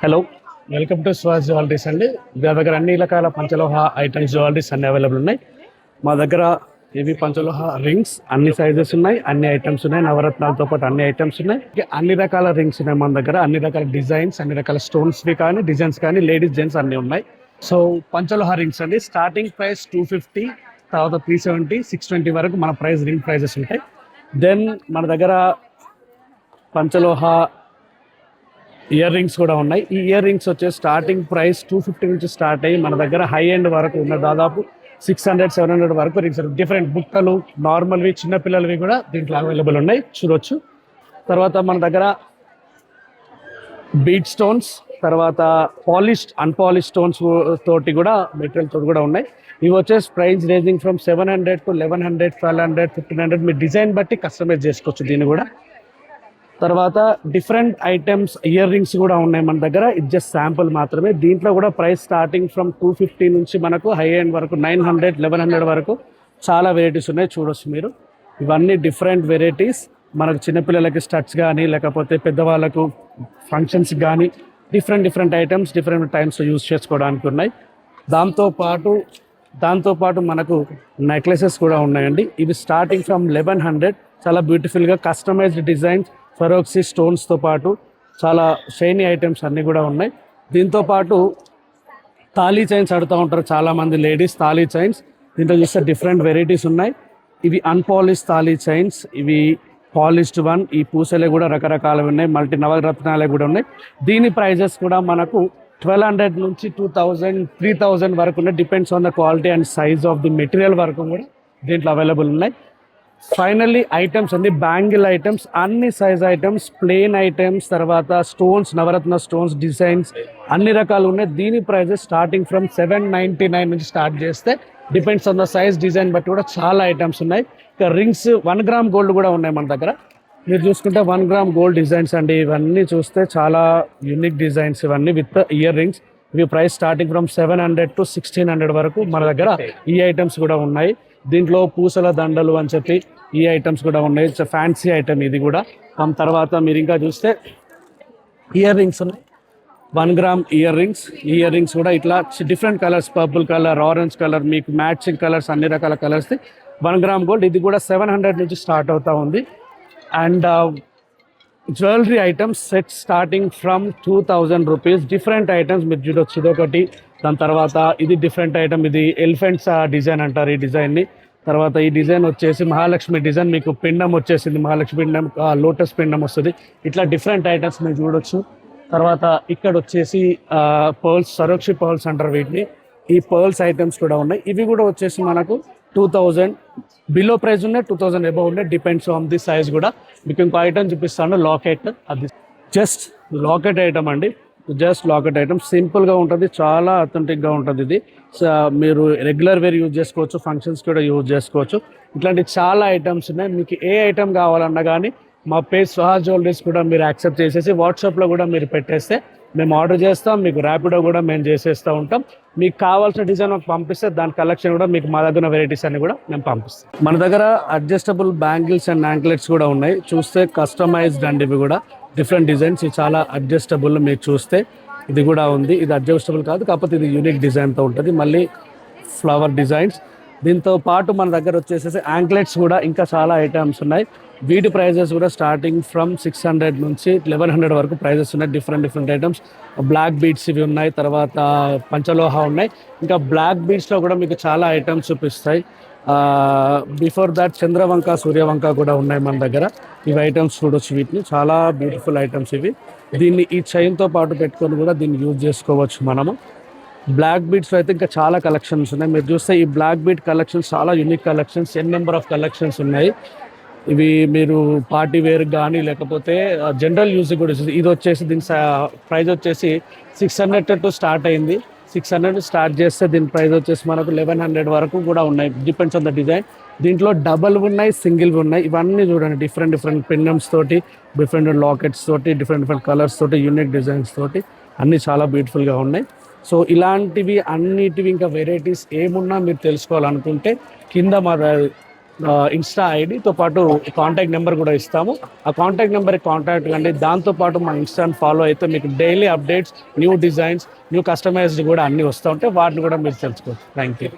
Hello, welcome to స్వాజ్ jewelleries అండి. మా దగ్గర అన్ని రకాల పంచలోహ ఐటమ్స్ జ్యువెలరీస్ అన్ని అవైలబుల్ ఉన్నాయి. మా దగ్గర ఇవి పంచలోహ రింగ్స్ అన్ని సైజెస్ ఉన్నాయి, అన్ని ఐటమ్స్ ఉన్నాయి. నవరత్నాలతో పాటు అన్ని ఐటమ్స్ ఉన్నాయి. అన్ని రకాల రింగ్స్ ఉన్నాయి మన దగ్గర. అన్ని రకాల డిజైన్స్, అన్ని రకాల స్టోన్స్వి కానీ, డిజైన్స్ కానీ, లేడీస్ జెంట్స్ అన్ని ఉన్నాయి. సో పంచలోహ రింగ్స్ అండి, స్టార్టింగ్ ప్రైస్ 250, తర్వాత 370, 620 వరకు మన ప్రైస్ రింగ్ ప్రైజెస్ ఉంటాయి. దెన్ మన దగ్గర పంచలోహ ఇయర్ రింగ్స్ కూడా ఉన్నాయి. ఈ ఇయర్ రింగ్స్ వచ్చేసి స్టార్టింగ్ ప్రైస్ 250 నుంచి స్టార్ట్ అయ్యి మన దగ్గర హై ఎండ్ వరకు ఉన్న దాదాపు 600-700 వరకు రింగ్స్. డిఫరెంట్ బుట్టలు, నార్మల్వి, చిన్నపిల్లలవి కూడా దీంట్లో అవైలబుల్ ఉన్నాయి, చూడొచ్చు. తర్వాత మన దగ్గర బీట్ స్టోన్స్, తర్వాత పాలిష్డ్, అన్పాలిష్ స్టోన్స్ తోటి కూడా, మెటీరియల్ తోటి కూడా ఉన్నాయి. ఇవి వచ్చేసి price ranging from 700 to 1100, 1200, 1500 me design బట్టి కస్టమైజ్ చేసుకోవచ్చు దీన్ని కూడా. తర్వాత డిఫరెంట్ ఐటమ్స్ ఇయర్ రింగ్స్ కూడా ఉన్నాయి మన దగ్గర. ఇది జస్ట్ శాంపుల్ మాత్రమే. దీంట్లో కూడా ప్రైస్ స్టార్టింగ్ ఫ్రమ్ 250 నుంచి మనకు హై ఎండ్ వరకు 900, 1100 వరకు చాలా వెరైటీస్ ఉన్నాయి, చూడొచ్చు మీరు. ఇవన్నీ డిఫరెంట్ వెరైటీస్. మనకు చిన్నపిల్లలకి స్టడ్స్ కానీ, లేకపోతే పెద్దవాళ్ళకు ఫంక్షన్స్ కానీ, డిఫరెంట్ ఐటమ్స్ డిఫరెంట్ టైమ్స్లో యూజ్ చేసుకోవడానికి ఉన్నాయి. దాంతోపాటు మనకు నెక్లెసెస్ కూడా ఉన్నాయండి. ఇవి స్టార్టింగ్ ఫ్రమ్ 1100, చాలా బ్యూటిఫుల్గా కస్టమైజ్డ్ డిజైన్స్, ఫరోక్సీ స్టోన్స్తో పాటు చాలా షైనీ ఐటమ్స్ అన్నీ కూడా ఉన్నాయి. దీంతోపాటు తాళీ చైన్స్ అడుగుతూ ఉంటారు చాలామంది లేడీస్. తాళీ చైన్స్ దీంట్లో చూస్తే డిఫరెంట్ వెరైటీస్ ఉన్నాయి. ఇవి అన్పాలిష్ తాళీ చైన్స్, ఇవి పాలిష్డ్ వన్. ఈ పూసలే కూడా రకరకాలు ఉన్నాయి, మల్టీ నవరత్నాలే కూడా ఉన్నాయి. దీని ప్రైజెస్ కూడా మనకు 1200 నుంచి 2000, 3000 వరకు ఉన్నాయి. Depends on the quality and size of the material వరకు కూడా దీంట్లో అవైలబుల్ ఉన్నాయి. ఫైనల్లీ ఐటమ్స్ అన్ని బ్యాంగిల్ ఐటమ్స్, అన్ని సైజ్ ఐటమ్స్, ప్లెయిన్ ఐటమ్స్, తర్వాత స్టోన్స్, నవరత్న స్టోన్స్ డిజైన్స్ అన్ని రకాలు ఉన్నాయి. దీని ప్రైజెస్ స్టార్టింగ్ ఫ్రమ్ 799 నుంచి స్టార్ట్ చేస్తే depends on the size, design బట్టి కూడా చాలా ఐటమ్స్ ఉన్నాయి. ఇక రింగ్స్ 1 గ్రామ్ గోల్డ్ కూడా ఉన్నాయి మన దగ్గర. మీరు చూసుకుంటే 1 గ్రామ్ గోల్డ్ డిజైన్స్ అండి. ఇవన్నీ చూస్తే చాలా యూనిక్ డిజైన్స్ ఇవన్నీ విత్ ఇయర్ రింగ్స్. ఇవి ప్రైస్ స్టార్టింగ్ ఫ్రమ్ 700 to 1600 వరకు మన దగ్గర ఈ ఐటమ్స్ కూడా ఉన్నాయి. దీంట్లో పూసల దండలు అని చెప్పి ఈ ఐటమ్స్ కూడా ఉన్నాయి. ఇట్స్ ఫ్యాన్సీ ఐటమ్ ఇది కూడా. తర్వాత మీరు ఇంకా చూస్తే ఇయర్ రింగ్స్ ఉన్నాయి, 1 గ్రామ్ ఇయర్ రింగ్స్. ఈ ఇయర్ రింగ్స్ కూడా ఇట్లా different colours, purple colour, orange colour, మీకు మ్యాచింగ్ కలర్స్, అన్ని రకాల కలర్స్. 1 gram gold. ఇది కూడా 700 నుంచి స్టార్ట్ అవుతూ ఉంది. And jewellery items set starting from 2000 rupees. Different items మీరు చూడొచ్చు. ఇదొకటి. దాని తర్వాత ఇది డిఫరెంట్ ఐటమ్, ఇది ఎలిఫెంట్స్ డిజైన్ అంటారు ఈ డిజైన్ని. తర్వాత ఈ డిజైన్ వచ్చేసి మహాలక్ష్మి డిజైన్, మీకు పిండం వచ్చేసింది, మహాలక్ష్మి పిండం, లోటస్ పిండం వస్తుంది. ఇట్లా డిఫరెంట్ ఐటమ్స్ మీరు చూడొచ్చు. తర్వాత ఇక్కడ వచ్చేసి పర్ల్స్, సరోక్షి పర్ల్స్ అంటారు వీటిని. ఈ పర్ల్స్ ఐటమ్స్ కూడా ఉన్నాయి. ఇవి కూడా వచ్చేసి మనకు 2000 బిలో ప్రైస్ ఉన్నాయి, 2000 అబౌవ్ ఉన్నాయి. డిపెండ్స్ ఆన్ ది సైజ్ కూడా. మీకు ఇంకో ఐటమ్ చూపిస్తాను, లాకెట్. అది జస్ట్ లాకెట్ ఐటమ్ అండి. జస్ట్ లాకెట్ ఐటమ్, సింపుల్గా ఉంటుంది, చాలా అథెంటిక్గా ఉంటుంది. ఇది మీరు రెగ్యులర్ వేర్ యూజ్ చేసుకోవచ్చు, ఫంక్షన్స్ కూడా యూజ్ చేసుకోవచ్చు. ఇట్లాంటి చాలా ఐటమ్స్ ఉన్నాయి. మీకు ఏ ఐటమ్ కావాలన్నా కానీ మా పేజ్ స్వాజ్ జ్యువెలరీస్ కూడా మీరు యాక్సెప్ట్ చేసేసి వాట్సాప్లో కూడా మీరు పెట్టేస్తే మేము ఆర్డర్ చేస్తాం. మీకు ర్యాపిడో కూడా మేము చేసేస్తూ ఉంటాం. మీకు కావాల్సిన డిజైన్ మాకు పంపిస్తే దాని కలెక్షన్ కూడా మీకు మా దగ్గర వెరైటీస్ అన్ని కూడా మేము పంపిస్తాం. మన దగ్గర అడ్జస్టబుల్ బ్యాంగిల్స్ అండ్ యాంక్లెట్స్ కూడా ఉన్నాయి. చూస్తే కస్టమైజ్డ్ అండి. ఇవి కూడా డిఫరెంట్ డిజైన్స్, ఇది చాలా అడ్జస్టబుల్. మీరు చూస్తే ఇది కూడా ఉంది. ఇది అడ్జస్టబుల్ కాదు, కాకపోతే ఇది యూనిక్ డిజైన్తో ఉంటుంది. మళ్ళీ ఫ్లవర్ డిజైన్స్. దీంతో పాటు మన దగ్గర వచ్చేసేసి యాంక్లెట్స్ కూడా ఇంకా చాలా ఐటమ్స్ ఉన్నాయి. వీటి ప్రైజెస్ కూడా స్టార్టింగ్ ఫ్రమ్ 600 నుంచి 1100 వరకు ప్రైజెస్ ఉన్నాయి. Different items. బ్లాక్ బీడ్స్ ఇవి ఉన్నాయి, తర్వాత పంచలోహ ఉన్నాయి. ఇంకా బ్లాక్ బీడ్స్లో కూడా మీకు చాలా ఐటమ్స్ చూపిస్తాయి. బిఫోర్ దాట్ చంద్రవంక, సూర్యవంక కూడా ఉన్నాయి మన దగ్గర. ఇవి ఐటమ్స్ చూడొచ్చు. వీటిని చాలా బ్యూటిఫుల్ ఐటమ్స్ ఇవి. దీన్ని ఈ చైన్తో పాటు పెట్టుకొని కూడా దీన్ని యూజ్ చేసుకోవచ్చు మనము. బ్లాక్ బీడ్స్లో అయితే ఇంకా చాలా కలెక్షన్స్ ఉన్నాయి. మీరు చూస్తే ఈ బ్లాక్ బీడ్ కలెక్షన్స్ చాలా unique collections, number of collections ఉన్నాయి. ఇవి మీరు పార్టీ వేర్ కానీ, లేకపోతే జనరల్ యూజ్ కూడా. ఇది వచ్చేసి దీని ప్రైస్ వచ్చేసి 600 to స్టార్ట్ అయింది. 600 స్టార్ట్ చేస్తే దీని ప్రైస్ వచ్చేసి మనకు 1100 వరకు కూడా ఉన్నాయి. Depends on the design. దీంట్లో డబల్ ఉన్నాయి, సింగిల్ ఉన్నాయి. ఇవన్నీ చూడండి, డిఫరెంట్ పెండమ్స్ తోటి, డిఫరెంట్ లాకెట్స్ తోటి, డిఫరెంట్ కలర్స్ తోటి, యూనిక్ డిజైన్స్ తోటి అన్నీ చాలా బ్యూటిఫుల్గా ఉన్నాయి. సో ఇలాంటివి అన్నిటివి ఇంకా వెరైటీస్ ఏమున్నా మీరు తెలుసుకోవాలనుకుంటే కింద ఇన్స్టా ఐడితో పాటు కాంటాక్ట్ నెంబర్ కూడా ఇస్తాము. ఆ కాంటాక్ట్ నెంబర్కి కాంటాక్ట్ కండి. దాంతోపాటు మా ఇన్స్టాని ఫాలో అయితే మీకు daily updates, new designs, new customised కూడా అన్నీ వస్తూ ఉంటాయి. వాటిని కూడా మీరు తెలుసుకోవచ్చు. Thank you.